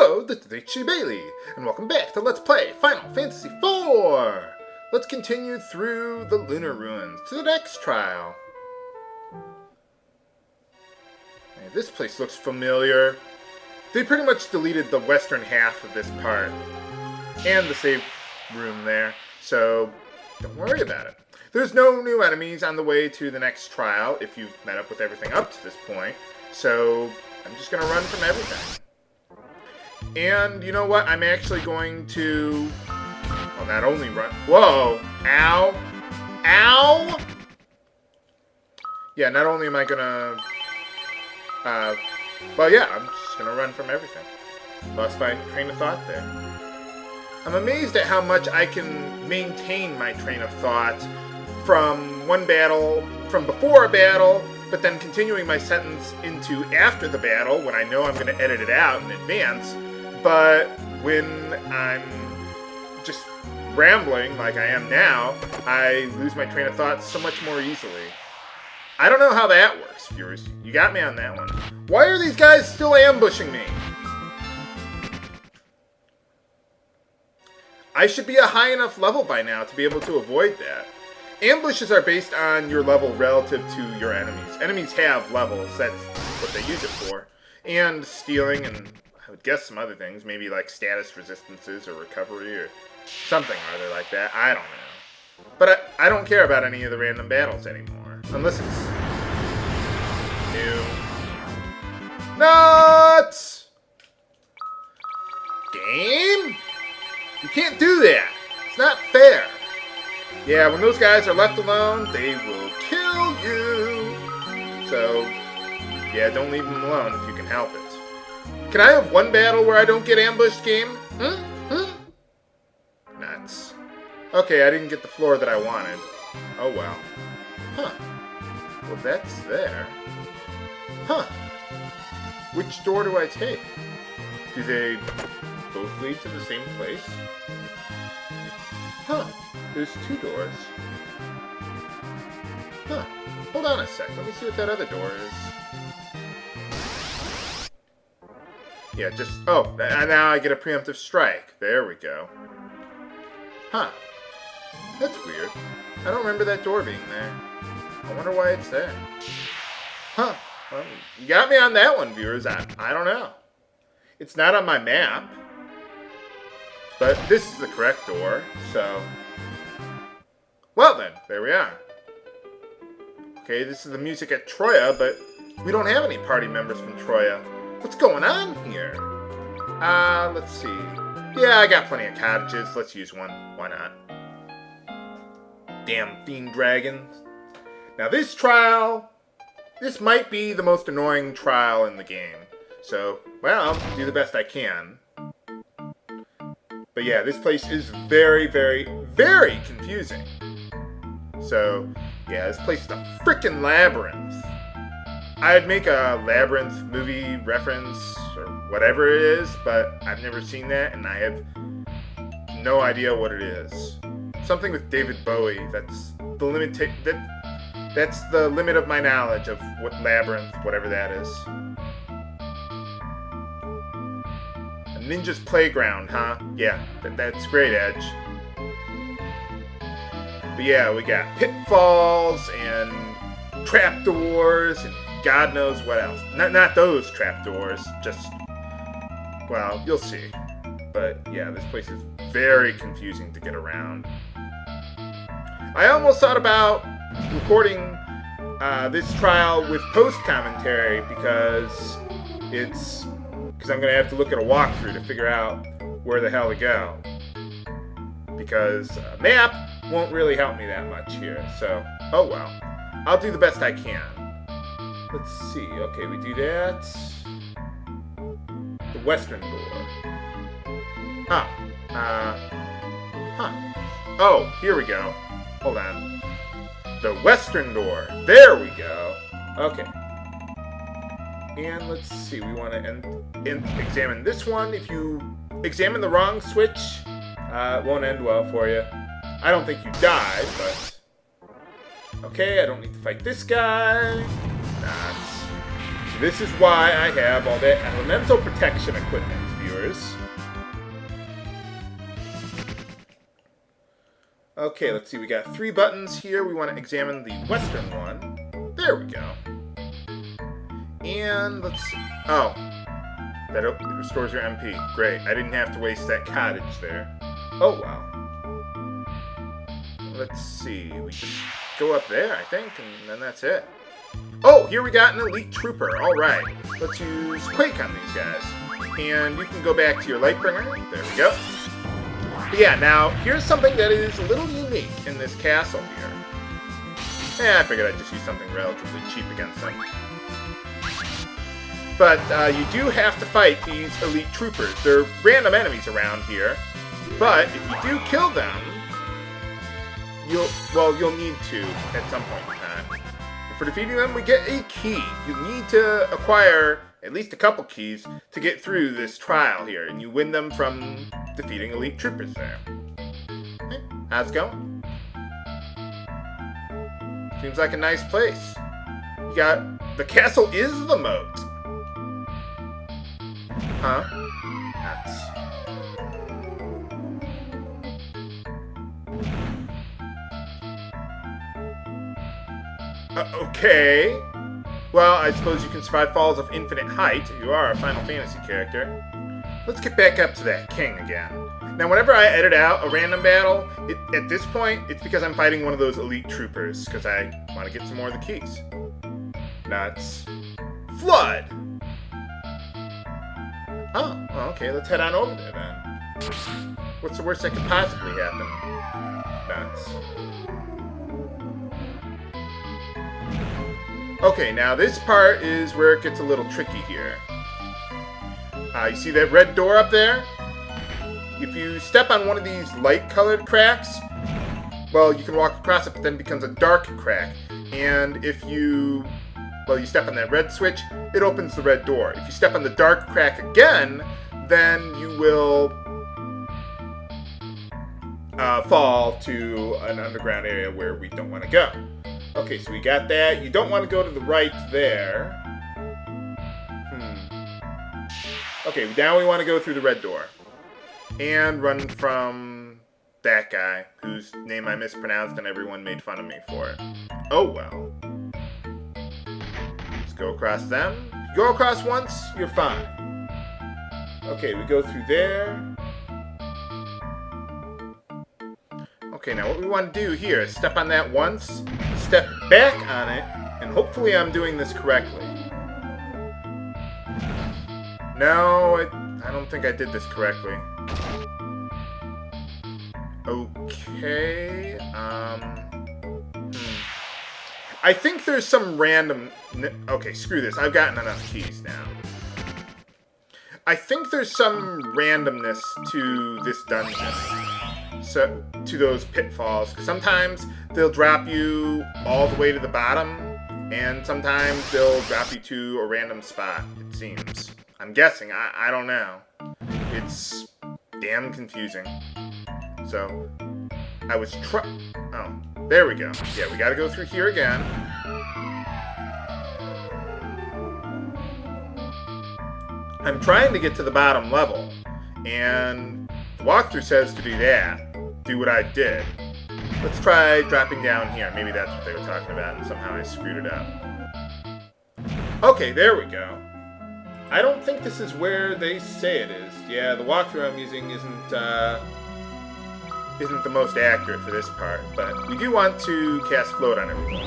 Hello, this is H.C. Bailey, and welcome back to Let's Play Final Fantasy IV! Let's continue through the Lunar Ruins to the next trial. Hey, this place looks familiar. They pretty much deleted the western half of this part, and the save room there, so don't worry about it. There's no new enemies on the way to the next trial if you've met up with everything up to this point, so I'm just gonna run from everything. And you know what? I'm actually going to, well, not only run. Whoa! Ow! Ow! Yeah, not only am I gonna, well, yeah, I'm just gonna run from everything. Lost my train of thought there. I'm amazed at how much I can maintain my train of thought from one battle, from before a battle, but then continuing my sentence into after the battle when I know I'm going to edit it out in advance. But when I'm just rambling like I am now, I lose my train of thought so much more easily. I don't know how that works, viewers. You got me on that one. Why are these guys still ambushing me? I should be a high enough level by now to be able to avoid that. Ambushes are based on your level relative to your enemies. Enemies have levels, that's what they use it for. And stealing and I would guess some other things, maybe like status resistances or recovery or something or other like that. I don't know. But I don't care about any of the random battles anymore. Unless it's new. Nuts! Game? You can't do that. It's not fair. Yeah, when those guys are left alone, they will kill you. So, yeah, don't leave them alone if you can help it. Can I have one battle where I don't get ambushed, game? Nuts. Okay, I didn't get the floor that I wanted. Oh well. Huh. Well, that's there. Huh. Which door do I take? Do they both lead to the same place? Huh. There's two doors. Huh. Hold on a sec. Let me see what that other door is. Yeah, just... Oh, now I get a preemptive strike. There we go. Huh. That's weird. I don't remember that door being there. I wonder why it's there. Huh. Well, you got me on that one, viewers. I don't know. It's not on my map. But this is the correct door, so... Well then, there we are. Okay, this is the music at Troya, but we don't have any party members from Troya. What's going on here? Let's see. Yeah, I got plenty of cottages. Let's use one. Why not? Damn fiend dragons. Now this trial, this might be the most annoying trial in the game. So, well, I'll do the best I can. But yeah, this place is very, very, very confusing. So, yeah, this place is a frickin' labyrinth. I'd make a Labyrinth movie reference or whatever it is, but I've never seen that, and I have no idea what it is. Something with David Bowie. That's the limit. That's the limit of my knowledge of what Labyrinth, whatever that is. A Ninja's Playground, huh? Yeah, that's great, Edge. But yeah, we got pitfalls and trapdoors and God knows what else. Not those trapdoors, just, well, you'll see. But yeah, this place is very confusing to get around. I almost thought about recording this trial with post-commentary because I'm going to have to look at a walkthrough to figure out where the hell to go. Because a map won't really help me that much here, so, oh well. I'll do the best I can. Let's see, okay, we do that. The western door. Oh, here we go. Hold on. The western door. There we go. Okay. And let's see, we want to examine this one. If you examine the wrong switch, it won't end well for you. I don't think you died, but... Okay, I don't need to fight this guy. Nuts. This is why I have all that elemental protection equipment, viewers. Okay, let's see. We got 3 buttons here. We want to examine the western one. There we go. And let's see. Oh. That restores your MP. Great. I didn't have to waste that cottage there. Oh, wow. Let's see. We just go up there, I think, and then that's it. Oh, here we got an elite trooper. All right. Let's use Quake on these guys. And you can go back to your Lightbringer. There we go. But yeah, now, here's something that is a little unique in this castle here. I figured I'd just use something relatively cheap against them. But you do have to fight these elite troopers. They're random enemies around here. But if you do kill them, you'll need to at some point in time. And for defeating them, we get a key. You need to acquire at least a couple keys to get through this trial here, and you win them from defeating elite troopers there. Hey, how's it going? Seems like a nice place. You got... The castle is the moat. Huh? Okay. Well, I suppose you can survive falls of infinite height. You are a Final Fantasy character. Let's get back up to that king again. Now, whenever I edit out a random battle, at this point, it's because I'm fighting one of those elite troopers, because I want to get some more of the keys. Nuts. Flood! Oh, well, okay, let's head on over there then. What's the worst that could possibly happen? Nuts. Okay, now this part is where it gets a little tricky here. You see that red door up there? If you step on one of these light-colored cracks, well, you can walk across it, but then it becomes a dark crack. And if you step on that red switch, it opens the red door. If you step on the dark crack again, then you will fall to an underground area where we don't want to go. Okay, so we got that. You don't want to go to the right there. Okay, now we want to go through the red door. And run from that guy, whose name I mispronounced and everyone made fun of me for it. Oh well. Let's go across them. If you go across once, you're fine. Okay, we go through there. Okay, now what we want to do here is step on that once, step back on it, and hopefully I'm doing this correctly. No, I don't think I did this correctly. Okay, I think there's some random... Okay, screw this. I've gotten enough keys now. I think there's some randomness to this dungeon. So, to those pitfalls. Because sometimes they'll drop you all the way to the bottom, and sometimes they'll drop you to a random spot, it seems. I'm guessing. I don't know. It's damn confusing. So, I was oh, there we go. Yeah, we gotta go through here again. I'm trying to get to the bottom level, and the walkthrough says to do that. Do what I did. Let's try dropping down here. Maybe that's what they were talking about, and somehow I screwed it up. Okay, there we go. I don't think this is where they say it is. Yeah, the walkthrough I'm using isn't the most accurate for this part, but we do want to cast float on everyone.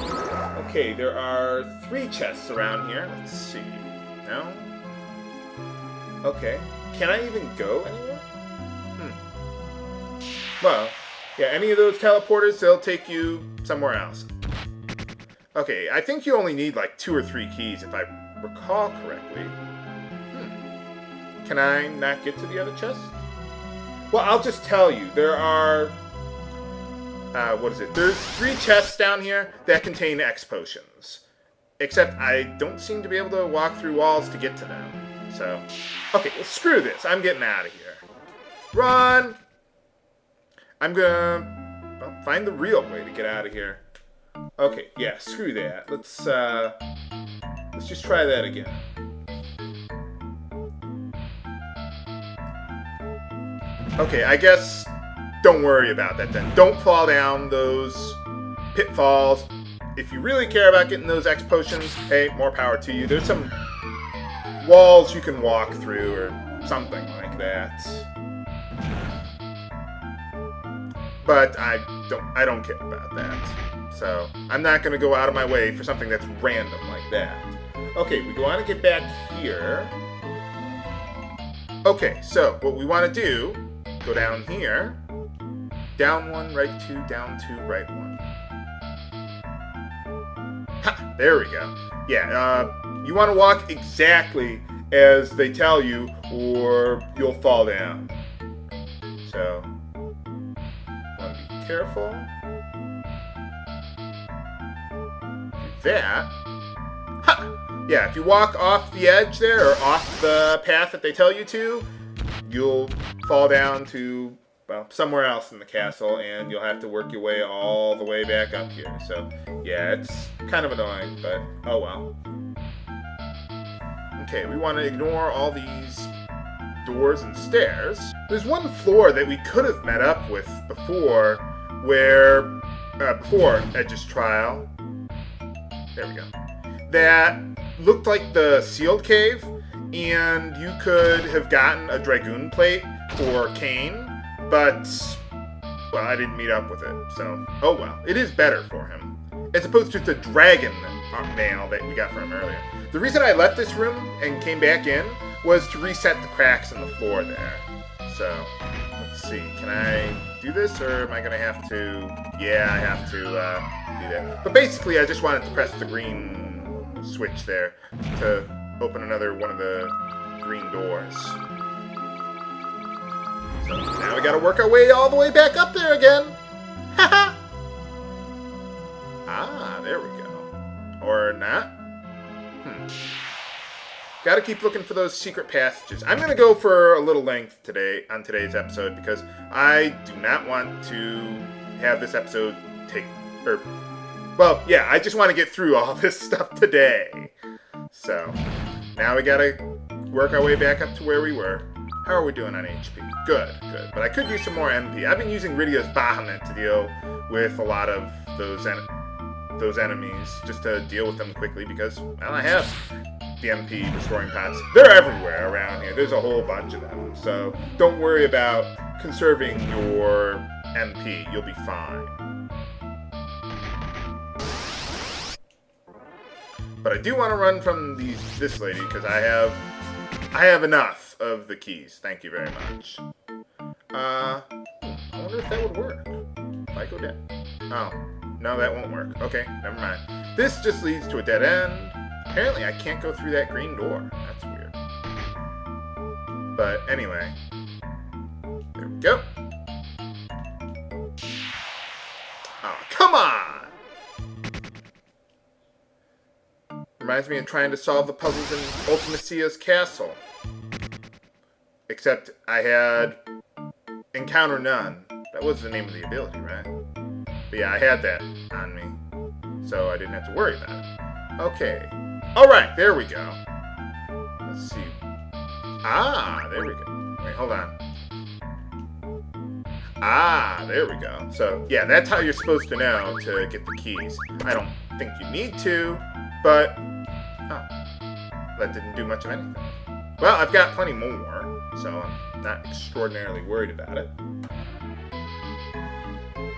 Okay, there are 3 chests around here. Let's see. No? Okay. Can I even go anywhere? Well, yeah, any of those teleporters, they'll take you somewhere else. Okay, I think you only need like 2 or 3 keys if I recall correctly. Can I not get to the other chest? Well, I'll just tell you. There are... what is it? There's 3 chests down here that contain X potions. Except I don't seem to be able to walk through walls to get to them. So, okay, well, screw this. I'm getting out of here. Run! I'm gonna find the real way to get out of here. Okay, yeah, screw that. Let's Let's just try that again. Okay, I guess don't worry about that then. Don't fall down those pitfalls. If you really care about getting those X potions, hey, more power to you. There's some walls you can walk through or something like that. But I don't care about that. So I'm not going to go out of my way for something that's random like that. Okay, we want to get back here. Okay, so what we want to do, go down here. Down 1, right 2, down 2, right 1. Ha! There we go. Yeah, you want to walk exactly as they tell you, or you'll fall down. So, want to be careful. Do that. Ha! Yeah, if you walk off the edge there, or off the path that they tell you to, you'll fall down to, well, somewhere else in the castle, and you'll have to work your way all the way back up here. So, yeah, it's kind of annoying, but oh well. Okay, we want to ignore all these doors and stairs. There's one floor that we could have met up with before, where, before Edge's trial. There we go. That looked like the sealed cave, and you could have gotten a Dragoon plate for Kain. But, well, I didn't meet up with it, so, oh well. It is better for him, as opposed to the dragon mail that we got from him earlier. The reason I left this room and came back in was to reset the cracks in the floor there. So, let's see, can I do this, or am I going to have to, yeah, I have to do that. But basically, I just wanted to press the green switch there to open another one of the green doors. So now we gotta work our way all the way back up there again. Haha. Ah, there we go. Or not. Gotta keep looking for those secret passages. I'm gonna go for a little length today on today's episode because I do not want to have this episode take, well, yeah, I just want to get through all this stuff today. So now we gotta work our way back up to where we were. How are we doing on HP? Good, good. But I could use some more MP. I've been using Rydia's Bahamut to deal with a lot of those enemies, just to deal with them quickly because, well, I have the MP restoring pots. They're everywhere around here. There's a whole bunch of them. So don't worry about conserving your MP. You'll be fine. But I do want to run from this lady because I have enough of the keys. Thank you very much. I wonder if that would work. If I go down. Oh, no, that won't work. Okay, never mind. This just leads to a dead end. Apparently, I can't go through that green door. That's weird. But anyway, there we go. Oh, come on! Reminds me of trying to solve the puzzles in Ultimacia's castle. Except I had Encounter None. That was the name of the ability, right? But yeah, I had that on me. So I didn't have to worry about it. Okay. Alright, there we go. Let's see. Ah, there we go. Wait, hold on. Ah, there we go. So, yeah, that's how you're supposed to know to get the keys. I don't think you need to, but... Oh. That didn't do much of anything. Well, I've got plenty more, so I'm not extraordinarily worried about it.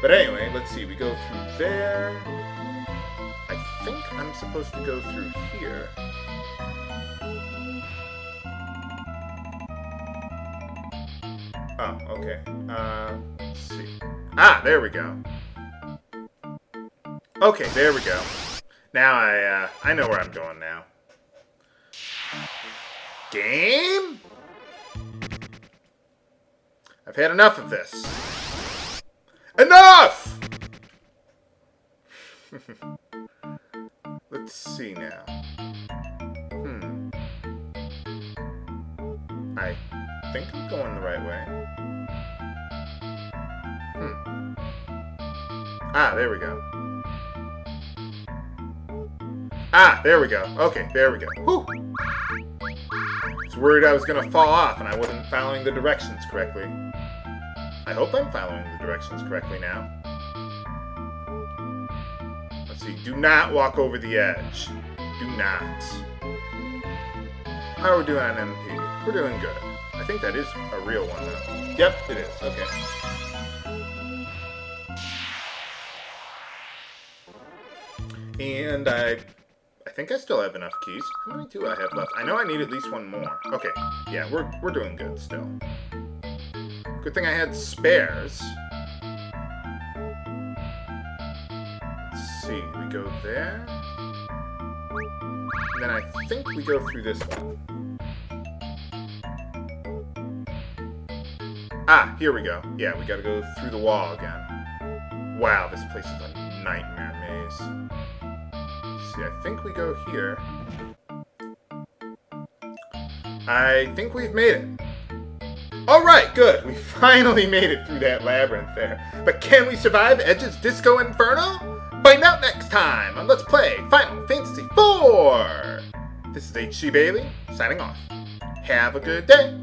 But anyway, let's see. We go through there. I think I'm supposed to go through here. Oh, okay. Let's see. Ah, there we go. Okay, there we go. Now I know where I'm going now. Game? I've had enough of this. Enough! Let's see now. I think I'm going the right way. Ah, there we go. Ah, there we go. Okay, there we go. Whew. I was worried I was gonna fall off and I wasn't following the directions correctly. I hope I'm following the directions correctly now. Let's see. Do not walk over the edge. Do not. How are we doing on MP? We're doing good. I think that is a real one, though. Yep, it is. Okay. And I think I still have enough keys. How many do I have left? I know I need at least one more. Okay. Yeah, we're doing good still. Good thing I had spares. Let's see. We go there. And then I think we go through this one. Ah, here we go. Yeah, we gotta go through the wall again. Wow, this place is a nightmare maze. Let's see, I think we go here. I think we've made it. Alright, good. We finally made it through that labyrinth there. But can we survive Edge's Disco Inferno? Find out next time on Let's Play Final Fantasy IV! This is HC Bailey, signing off. Have a good day!